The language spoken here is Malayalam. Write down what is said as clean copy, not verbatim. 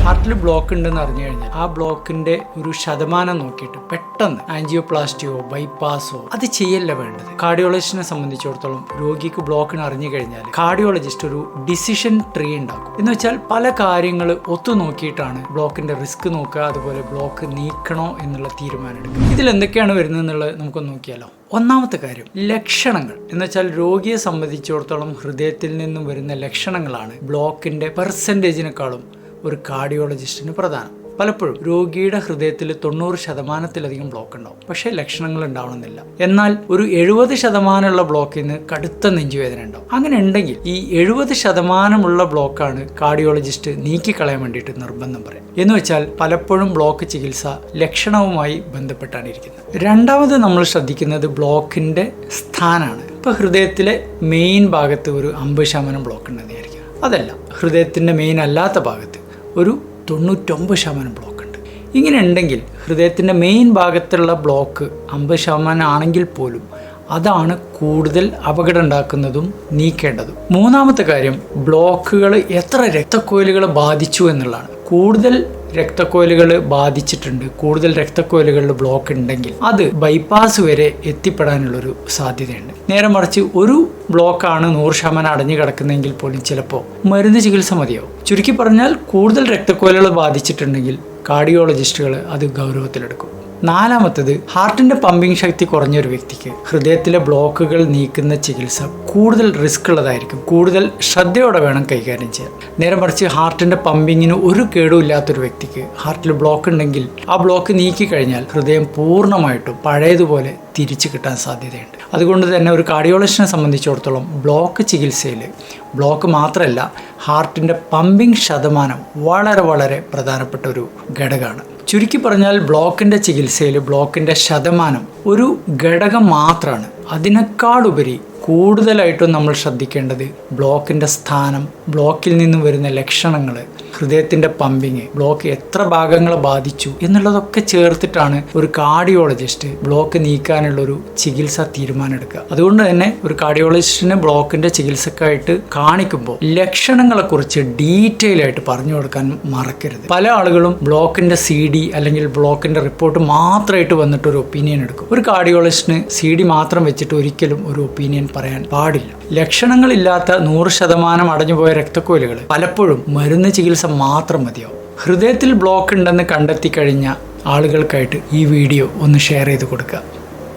ഹാർട്ടിൽ ബ്ലോക്ക് ഉണ്ടെന്ന് അറിഞ്ഞു കഴിഞ്ഞാൽ ആ ബ്ലോക്കിന്റെ ഒരു ശതമാനം നോക്കിയിട്ട് പെട്ടെന്ന് ആൻജിയോപ്ലാസ്റ്റിയോ ബൈപ്പാസോ അത് ചെയ്യല്ല വേണ്ടത്. കാർഡിയോളജിസ്റ്റിനെ സംബന്ധിച്ചിടത്തോളം രോഗിക്ക് ബ്ലോക്കിന് അറിഞ്ഞു കഴിഞ്ഞാൽ കാർഡിയോളജിസ്റ്റ് ഒരു ഡിസിഷൻ ട്രീ ഉണ്ടാക്കും. എന്ന് വെച്ചാൽ പല കാര്യങ്ങൾ ഒത്തു നോക്കിയിട്ടാണ് ബ്ലോക്കിന്റെ റിസ്ക് നോക്കുക, അതുപോലെ ബ്ലോക്ക് നീക്കണോ എന്നുള്ള തീരുമാനം എടുക്കുക. ഇതിൽ എന്തൊക്കെയാണ് വരുന്നത് എന്നുള്ളത് നമുക്കൊന്ന് നോക്കിയാലോ. ഒന്നാമത്തെ കാര്യം ലക്ഷണങ്ങൾ എന്ന് വെച്ചാൽ രോഗിയെ സംബന്ധിച്ചിടത്തോളം ഹൃദയത്തിൽ നിന്നും വരുന്ന ലക്ഷണങ്ങളാണ് ബ്ലോക്കിന്റെ പെർസെൻറ്റേജിനേക്കാളും ഒരു കാർഡിയോളജിസ്റ്റിന് പ്രധാനം. പലപ്പോഴും രോഗിയുടെ ഹൃദയത്തിൽ 90% ബ്ലോക്ക് ഉണ്ടാവും, പക്ഷേ ലക്ഷണങ്ങൾ ഉണ്ടാവണമെന്നില്ല. എന്നാൽ ഒരു 70% ബ്ലോക്കിൽ നിന്ന് കടുത്ത നെഞ്ചുവേദന ഉണ്ടാവും. അങ്ങനെ ഉണ്ടെങ്കിൽ ഈ 70% ബ്ലോക്കാണ് കാർഡിയോളജിസ്റ്റ് നീക്കിക്കളയാൻ വേണ്ടിയിട്ട് നിർബന്ധം പറയാം. എന്ന് വെച്ചാൽ പലപ്പോഴും ബ്ലോക്ക് ചികിത്സ ലക്ഷണവുമായി ബന്ധപ്പെട്ടാണ് ഇരിക്കുന്നത്. രണ്ടാമത് നമ്മൾ ശ്രദ്ധിക്കുന്നത് ബ്ലോക്കിന്റെ സ്ഥാനമാണ്. ഇപ്പോൾ ഹൃദയത്തിലെ മെയിൻ ഭാഗത്ത് ഒരു 50% ബ്ലോക്ക് ഉണ്ടെന്ന് വിചാരിക്കുക. അതല്ല, ഹൃദയത്തിന്റെ മെയിൻ അല്ലാത്ത ഭാഗത്ത് ഒരു 99% ബ്ലോക്ക് ഉണ്ട്. ഇങ്ങനെ ഉണ്ടെങ്കിൽ ഹൃദയത്തിൻ്റെ മെയിൻ ഭാഗത്തുള്ള ബ്ലോക്ക് 50% ആണെങ്കിൽ പോലും അതാണ് കൂടുതൽ അപകടം ഉണ്ടാക്കുന്നതും നീക്കേണ്ടതും. മൂന്നാമത്തെ കാര്യം ബ്ലോക്കുകൾ എത്ര രക്തക്കോയിലുകളെ ബാധിച്ചു എന്നുള്ളതാണ്. കൂടുതൽ രക്തക്കോയിലുകൾ ബാധിച്ചിട്ടുണ്ട്, കൂടുതൽ രക്തക്കോയിലുകളിൽ ബ്ലോക്ക് ഉണ്ടെങ്കിൽ അത് ബൈപ്പാസ് വരെ എത്തിപ്പെടാനുള്ളൊരു സാധ്യതയുണ്ട്. നേരെ മറിച്ച് ഒരു ബ്ലോക്കാണ് 100% അടഞ്ഞു കിടക്കുന്നതെങ്കിൽ പോലും ചിലപ്പോൾ മരുന്ന് ചികിത്സ മതിയാവും. ചുരുക്കി പറഞ്ഞാൽ കൂടുതൽ രക്തക്കോയിലുകൾ ബാധിച്ചിട്ടുണ്ടെങ്കിൽ കാർഡിയോളജിസ്റ്റുകൾ അത് ഗൗരവത്തിലെടുക്കും. നാലാമത്തത് ഹാർട്ടിന്റെ പമ്പിങ് ശക്തി കുറഞ്ഞ ഒരു വ്യക്തിക്ക് ഹൃദയത്തിലെ ബ്ലോക്കുകൾ നീക്കുന്ന ചികിത്സ കൂടുതൽ റിസ്ക് ഉള്ളതായിരിക്കും, കൂടുതൽ ശ്രദ്ധയോടെ വേണം കൈകാര്യം ചെയ്യാൻ. നേരെ മറിച്ച് ഹാർട്ടിന്റെ പമ്പിങ്ങിന് ഒരു കേടും ഇല്ലാത്തൊരു വ്യക്തിക്ക് ഹാർട്ടിൽ ബ്ലോക്ക് ഉണ്ടെങ്കിൽ ആ ബ്ലോക്ക് നീക്കി കഴിഞ്ഞാൽ ഹൃദയം പൂർണ്ണമായിട്ടും പഴയതുപോലെ തിരിച്ചു കിട്ടാൻ സാധ്യതയുണ്ട്. അതുകൊണ്ട് തന്നെ ഒരു കാർഡിയോളജിസ്റ്റിനെ സംബന്ധിച്ചിടത്തോളം ബ്ലോക്ക് ചികിത്സയിൽ ബ്ലോക്ക് മാത്രമല്ല, ഹാർട്ടിന്റെ പമ്പിങ് ശതമാനം വളരെ വളരെ പ്രധാനപ്പെട്ട ഒരു ഘടകമാണ്. ചുരുക്കി പറഞ്ഞാൽ ബ്ലോക്കിന്റെ ചികിത്സയിൽ ബ്ലോക്കിന്റെ ശതമാനം ഒരു ഘടകം മാത്രമാണ്. അതിനേക്കാളുപരി കൂടുതലായിട്ടും നമ്മൾ ശ്രദ്ധിക്കേണ്ടത് ബ്ലോക്കിന്റെ സ്ഥാനം, ബ്ലോക്കിൽ നിന്നും വരുന്ന ലക്ഷണങ്ങൾ, ഹൃദയത്തിന്റെ പമ്പിങ്, ബ്ലോക്ക് എത്ര ഭാഗങ്ങളെ ബാധിച്ചു എന്നുള്ളതൊക്കെ ചേർത്തിട്ടാണ് ഒരു കാർഡിയോളജിസ്റ്റ് ബ്ലോക്ക് നീക്കാനുള്ളൊരു ചികിത്സ തീരുമാനം എടുക്കുക. അതുകൊണ്ട് തന്നെ ഒരു കാർഡിയോളജിസ്റ്റിനെ ബ്ലോക്കിന്റെ ചികിത്സക്കായിട്ട് കാണിക്കുമ്പോൾ ലക്ഷണങ്ങളെക്കുറിച്ച് ഡീറ്റെയിൽ ആയിട്ട് പറഞ്ഞു കൊടുക്കാൻ മറക്കരുത്. പല ആളുകളും ബ്ലോക്കിന്റെ CD അല്ലെങ്കിൽ ബ്ലോക്കിന്റെ റിപ്പോർട്ട് മാത്രമായിട്ട് വന്നിട്ട് ഒരു ഒപ്പീനിയൻ എടുക്കും. ഒരു കാർഡിയോളജിസ്റ്റിന് CD മാത്രം വെച്ചിട്ട് ഒരിക്കലും ഒരു ഒപ്പീനിയൻ പറയാൻ പാടില്ല. ലക്ഷണങ്ങളില്ലാത്ത 100% അടഞ്ഞുപോയ രക്തക്കോയിലുകൾ പലപ്പോഴും മരുന്ന് ചികിത്സ മാത്രം മതിയാവും. ഹൃദയത്തിൽ ബ്ലോക്ക് ഉണ്ടെന്ന് കണ്ടെത്തി കഴിഞ്ഞ ആളുകൾക്കായിട്ട് ഈ വീഡിയോ ഒന്ന് ഷെയർ ചെയ്ത് കൊടുക്കുക.